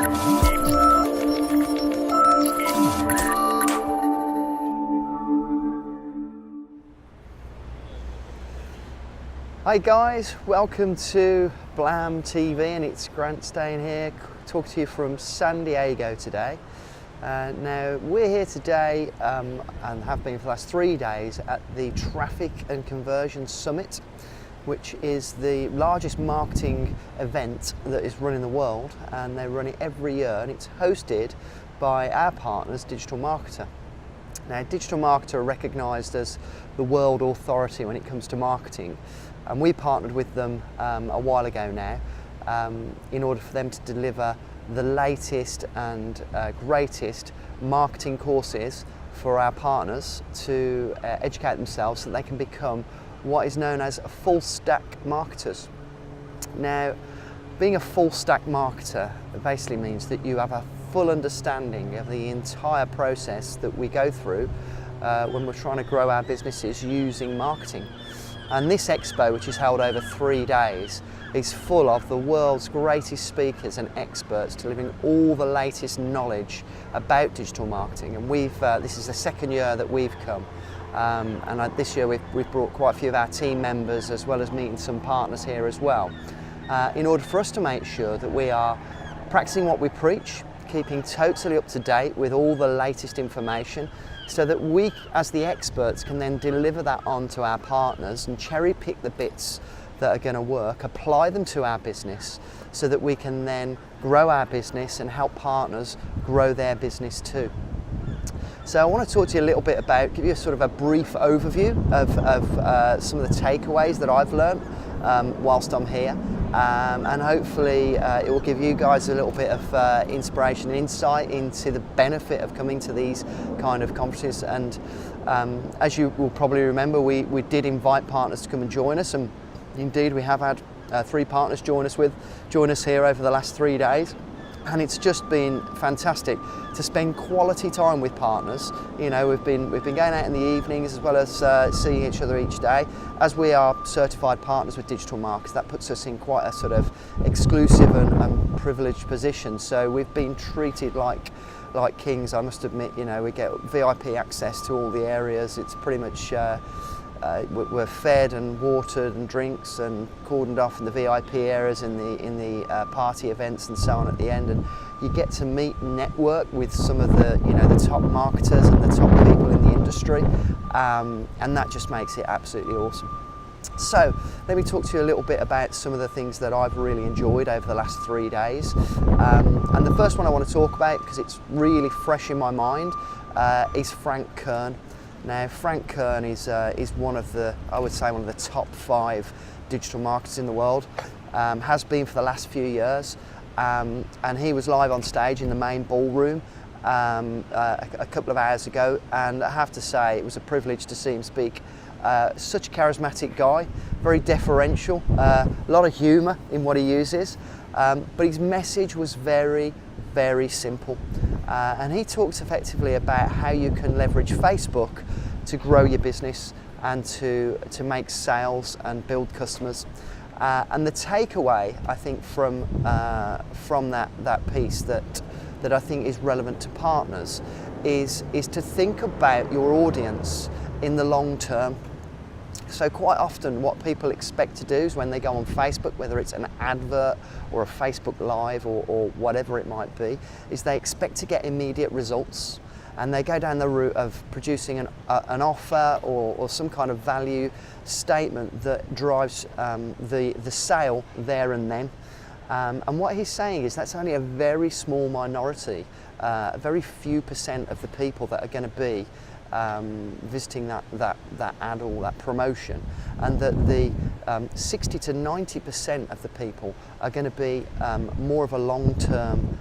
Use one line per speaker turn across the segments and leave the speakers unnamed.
Hi guys, welcome to Blam TV, and it's Grant staying here talking to you from San Diego today. Now we're here today and have been for the last 3 days at the Traffic and Conversion Summit, which is the largest marketing event that is run in the world, and they run it every year, and it's hosted by our partners, Digital Marketer. Now, Digital Marketer are recognised as the world authority when it comes to marketing, and we partnered with them a while ago now in order for them to deliver the latest and greatest marketing courses for our partners to educate themselves so that they can become what is known as full stack marketers. Now, being a full stack marketer basically means that you have a full understanding of the entire process that we go through when we're trying to grow our businesses using marketing. And this expo, which is held over 3 days, is full of the world's greatest speakers and experts delivering all the latest knowledge about digital marketing. And this is the second year that we've come. This year we've brought quite a few of our team members, as well as meeting some partners here as well, in order for us to make sure that we are practicing what we preach, keeping totally up to date with all the latest information, so that we as the experts can then deliver that on to our partners and cherry pick the bits that are going to work, apply them to our business, so that we can then grow our business and help partners grow their business too. So I want to talk to you a little bit about, give you a sort of a brief overview of some of the takeaways that I've learned whilst I'm here, and hopefully it will give you guys a little bit of inspiration and insight into the benefit of coming to these kind of conferences. And as you will probably remember, we did invite partners to come and join us, and indeed we have had 3 partners join us here over the last 3 days. And it's just been fantastic to spend quality time with partners. You know, we've been going out in the evenings, as well as seeing each other each day. As we are certified partners with Digital Marketers, that puts us in quite a sort of exclusive and privileged position. So we've been treated like kings, I must admit. You know, we get VIP access to all the areas. It's pretty much we're fed and watered and drinks and cordoned off in the VIP areas, in the party events and so on at the end, and you get to meet and network with some of the the top marketers and the top people in the industry, and that just makes it absolutely awesome. So let me talk to you a little bit about some of the things that I've really enjoyed over the last 3 days, and the first one I want to talk about, because it's really fresh in my mind, is Frank Kern. Now, Frank Kern is one of the, I would say, one of the top 5 digital marketers in the world. Has been for the last few years, and he was live on stage in the main ballroom a couple of hours ago, and I have to say it was a privilege to see him speak. Such a charismatic guy, very deferential, a lot of humour in what he uses, but his message was very, very simple. And he talks effectively about how you can leverage Facebook to grow your business and to make sales and build customers. And the takeaway, I think, from that piece that I think is relevant to partners is to think about your audience in the long term. So quite often what people expect to do is, when they go on Facebook, whether it's an advert or a Facebook Live or whatever it might be, is they expect to get immediate results, and they go down the route of producing an offer or some kind of value statement that drives the sale there and then. And what he's saying is that's only a very small minority, a very few % of the people that are going to be visiting that ad or that promotion, and that the 60 to 90% of the people are going to be more of a long-term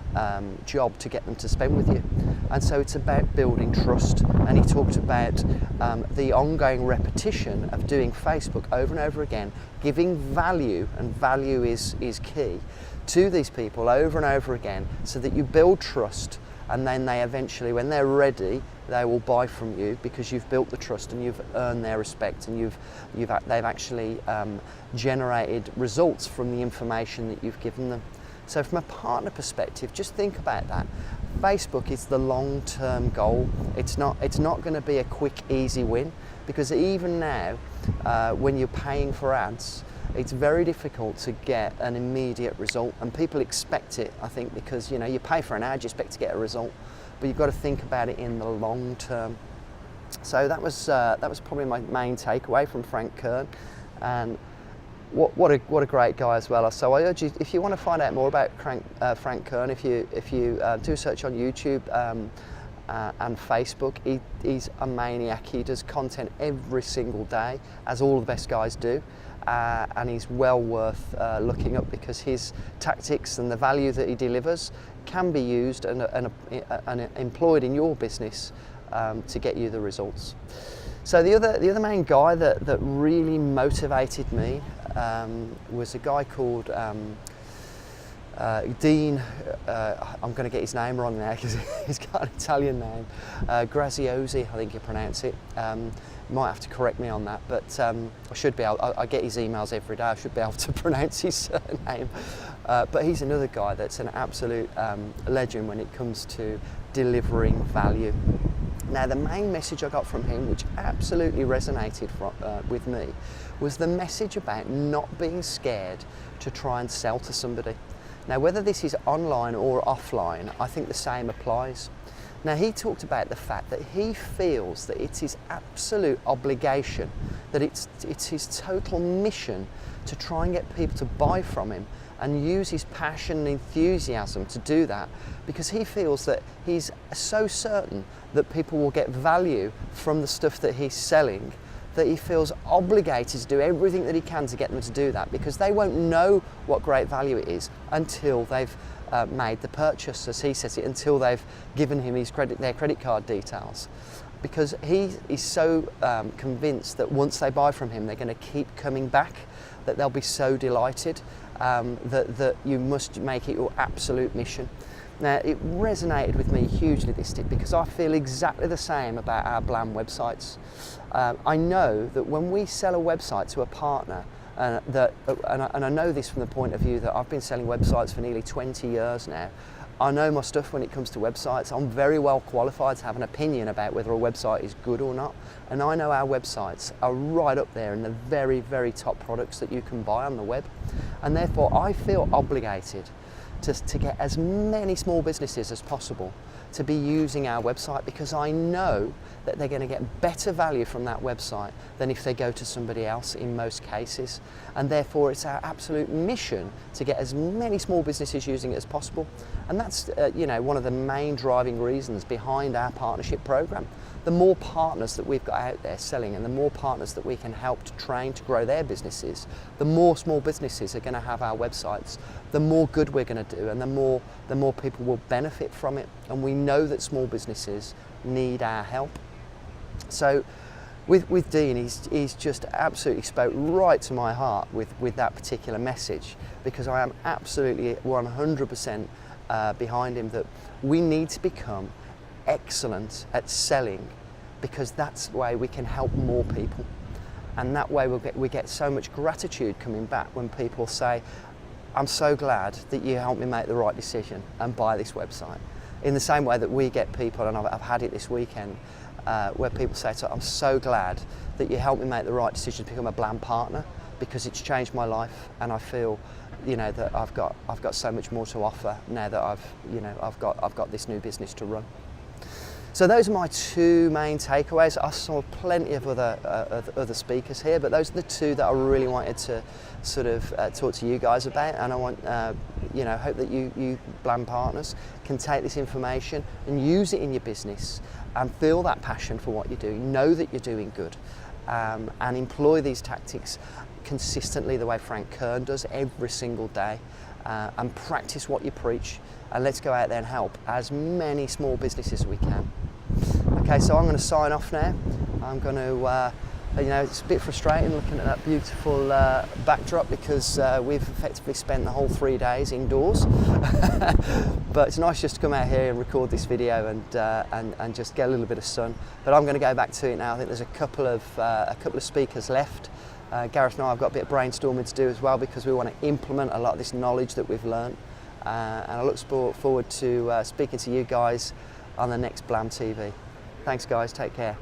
job to get them to spend with you. And so it's about building trust, and he talked about the ongoing repetition of doing Facebook over and over again, giving value, and value is key, to these people over and over again, so that you build trust, and then they eventually, when they're ready, they will buy from you, because you've built the trust and you've earned their respect, and they've actually generated results from the information that you've given them. So from a partner perspective, just think about that. Facebook is the long-term goal. It's not going to be a quick, easy win, because even now, when you're paying for ads, it's very difficult to get an immediate result, and people expect it, I think, because you pay for an ad, you expect to get a result, but you've got to think about it in the long term. So that was probably my main takeaway from Frank Kern, and what a great guy as well. So I urge you, if you want to find out more about Frank Kern, if you do a search on YouTube and Facebook, he's a maniac. He does content every single day, as all the best guys do, and he's well worth looking up, because his tactics and the value that he delivers can be used and employed in your business to get you the results. So the other main guy that really motivated me was a guy called Dean. I'm going to get his name wrong now because he's got an Italian name. Graziosi, I think you pronounce it. You might have to correct me on that, but I should be able. I get his emails every day. I should be able to pronounce his surname. But he's another guy that's an absolute legend when it comes to delivering value. Now, the main message I got from him, which absolutely resonated with me, was the message about not being scared to try and sell to somebody. Now, whether this is online or offline, I think the same applies. Now, he talked about the fact that he feels that it's his absolute obligation, that it's his total mission to try and get people to buy from him, and use his passion and enthusiasm to do that, because he feels that he's so certain that people will get value from the stuff that he's selling, that he feels obligated to do everything that he can to get them to do that, because they won't know what great value it is until they've made the purchase, as he says it, until they've given him their credit card details. Because he is so convinced that once they buy from him, they're going to keep coming back, that they'll be so delighted, that you must make it your absolute mission. Now, it resonated with me hugely, this tip, because I feel exactly the same about our Blam websites. I know that when we sell a website to a partner, and I know this from the point of view that I've been selling websites for nearly 20 years now. I know my stuff when it comes to websites. I'm very well qualified to have an opinion about whether a website is good or not. And I know our websites are right up there in the very, very top products that you can buy on the web. And therefore, I feel obligated to get as many small businesses as possible to be using our website, because I know that they're going to get better value from that website than if they go to somebody else in most cases. And therefore, it's our absolute mission to get as many small businesses using it as possible. And that's one of the main driving reasons behind our partnership program. The more partners that we've got out there selling, and the more partners that we can help to train to grow their businesses, the more small businesses are going to have our websites, the more good we're going to do, and the more people will benefit from it. And we know that small businesses need our help. So with Dean, he's just absolutely spoke right to my heart with that particular message, because I am absolutely 100% behind him, that we need to become excellent at selling, because that's the way we can help more people, and that way we get so much gratitude coming back when people say, I'm so glad that you helped me make the right decision and buy this website. In the same way that we get people, and I've had it this weekend, where people say, I'm so glad that you helped me make the right decision to become a Blam partner, because it's changed my life, and I feel that I've got so much more to offer now that I've got this new business to run. So those are my two main takeaways. I saw plenty of other speakers here, but those are the two that I really wanted to sort of talk to you guys about. And I want, hope that you Blam partners can take this information and use it in your business, and feel that passion for what you're doing. Know that you're doing good, and employ these tactics consistently the way Frank Kern does every single day, and practice what you preach. And let's go out there and help as many small businesses as we can. Okay, so I'm going to sign off now. I'm going to, it's a bit frustrating looking at that beautiful backdrop, because we've effectively spent the whole 3 days indoors. But it's nice just to come out here and record this video and just get a little bit of sun. But I'm going to go back to it now. I think there's a couple of speakers left. Gareth and I have got a bit of brainstorming to do as well, because we want to implement a lot of this knowledge that we've learned. and I look forward to speaking to you guys on the next Blam TV. Thanks guys, take care.